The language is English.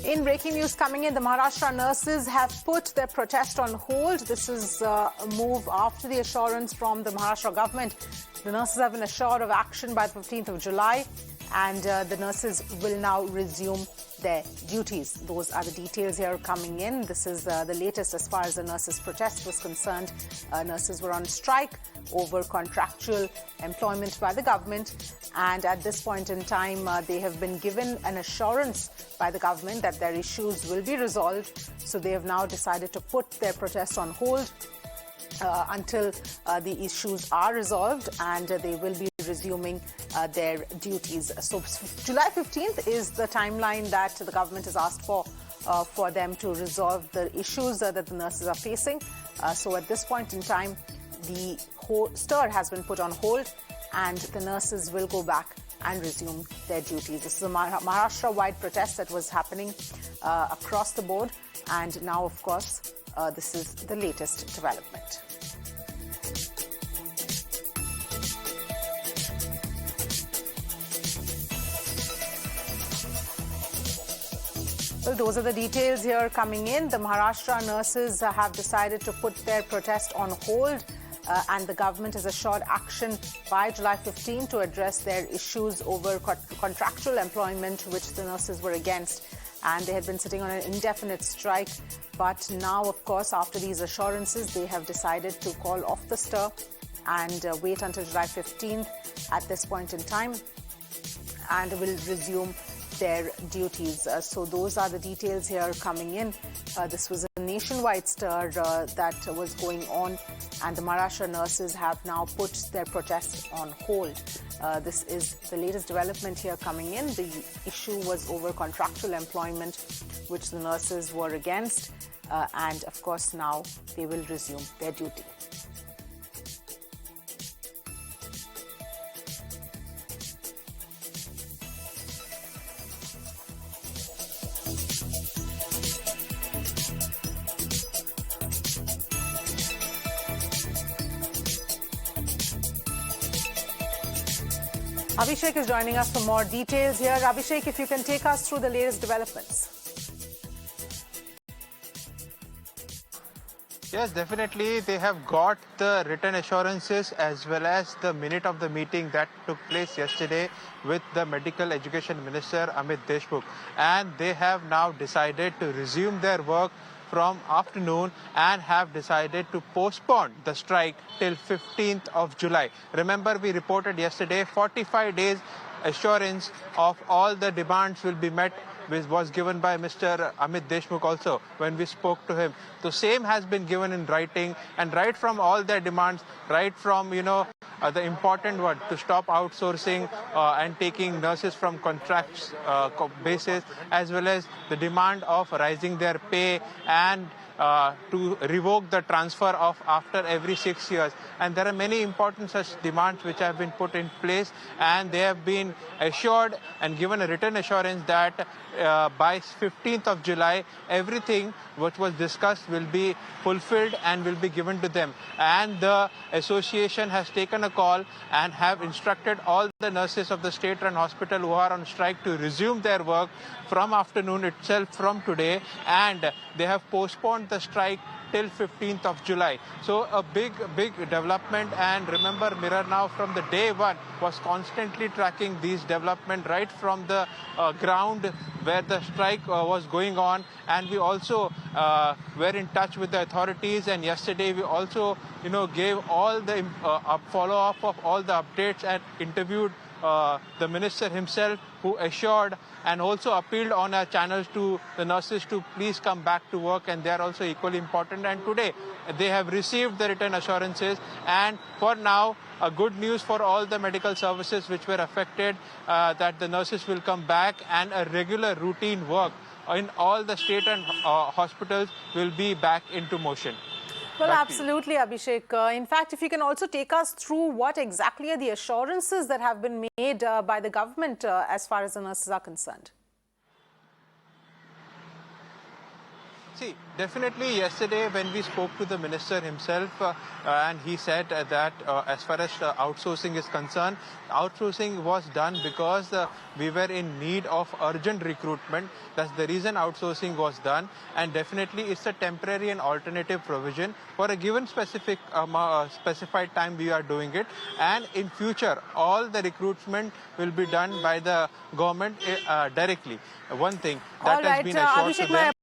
In breaking news coming in, the Maharashtra nurses have put their protest on hold. This is a move after the assurance from the Maharashtra government. The nurses have been assured of action by the 15th of July, and the nurses will now resume their duties. Those are the details here coming in. This is the latest as far as the nurses' protest was concerned. Nurses were on strike over contractual employment by the government, and at this point in time, they have been given an assurance by the government that their issues will be resolved. So they have now decided to put their protest on hold until the issues are resolved, and they will be resuming their duties. So July 15th is the timeline that the government has asked for them to resolve the issues that the nurses are facing. So at this point in time, the whole stir has been put on hold, and the nurses will go back and resume their duties. This is a Maharashtra-wide protest that was happening across the board, and now, of course, this is the latest development. Well, those are the details here coming in. The Maharashtra nurses have decided to put their protest on hold, and the government has assured action by July 15 to address their issues over contractual employment, which the nurses were against. And they had been sitting on an indefinite strike. But now, of course, after these assurances, they have decided to call off the stir and wait until July 15th at this point in time, and will resume their duties. So those are the details here coming in. This was a nationwide stir that was going on, and the Maharashtra nurses have now put their protests on hold. This is the latest development here coming in. The issue was over contractual employment, which the nurses were against, and of course now they will resume their duty. Abhishek is joining us for more details here. Abhishek, if you can take us through the latest developments. Yes, definitely. They have got the written assurances as well as the minute of the meeting that took place yesterday with the Medical Education Minister Amit Deshmukh. And they have now decided to resume their work from afternoon and have decided to postpone the strike till 15th of July. Remember, we reported yesterday 45 days assurance of all the demands will be met, which was given by Mr. Amit Deshmukh also when we spoke to him. The same has been given in writing, and right from all their demands, right from, the important one to stop outsourcing and taking nurses from contracts basis, as well as the demand of rising their pay and to revoke the transfer of after every 6 years. And there are many important such demands which have been put in place, and they have been assured and given a written assurance that by 15th of July, everything which was discussed will be fulfilled and will be given to them. And the association has taken a call and have instructed all the nurses of the state-run hospital who are on strike to resume their work from afternoon itself from today, and they have postponed the strike till 15th of July. So a big development, and remember, Mirror Now from the day one was constantly tracking these development right from the ground where the strike was going on, and we also were in touch with the authorities, and yesterday we also gave all the follow-up of all the updates and interviewed the minister himself, who assured and also appealed on our channels to the nurses to please come back to work, and they are also equally important. And today they have received the written assurances, and for now, good news for all the medical services which were affected, that the nurses will come back and a regular routine work in all the state and hospitals will be back into motion. Well, absolutely, Abhishek. In fact, if you can also take us through what exactly are the assurances that have been made by the government as far as the nurses are concerned. See, definitely yesterday when we spoke to the minister himself and he said that as far as outsourcing is concerned, outsourcing was done because we were in need of urgent recruitment. That's the reason outsourcing was done, and definitely it's a temporary and alternative provision. For a given specified time we are doing it, and in future all the recruitment will be done by the government directly. One thing that has been assured to them.